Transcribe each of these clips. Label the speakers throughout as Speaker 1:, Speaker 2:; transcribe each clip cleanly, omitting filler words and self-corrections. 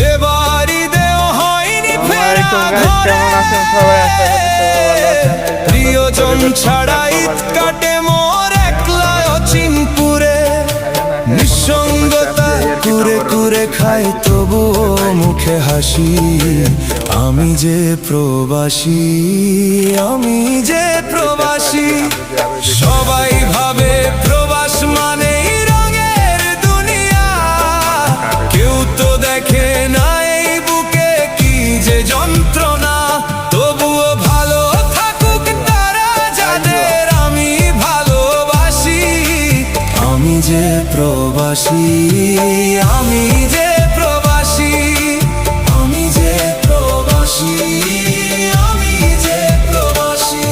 Speaker 1: এবার ঈদেও হয়নি ফেরা প্রিয়জন ছাড়া ঈদ কাটে মোর একলা অচিনপুরে নিঃসঙ্গতা কুরে কুরে খাই তবুও মুখে হাসি আমি যে প্রবাসী আমি যে প্রবাসী সবাই ভাবে প্রবাস মানেই রঙের দুনিয়া কেউ তো দেখে না এই বুকে কি যে যন্ত্রণা তবুও ভালো থাকুক তারা যাদের আমি ভালোবাসি আমি যে প্রবাসী আমি যে প্রবাসী আমি যে প্রবাসী আমি যে প্রবাসী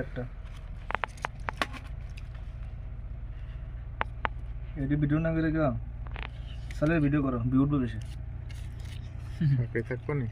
Speaker 2: একটা এটি ভিডিও না করে কেউ সালে ভিডিও করো ভিউ উঠবে বেশি
Speaker 3: থাকবো নি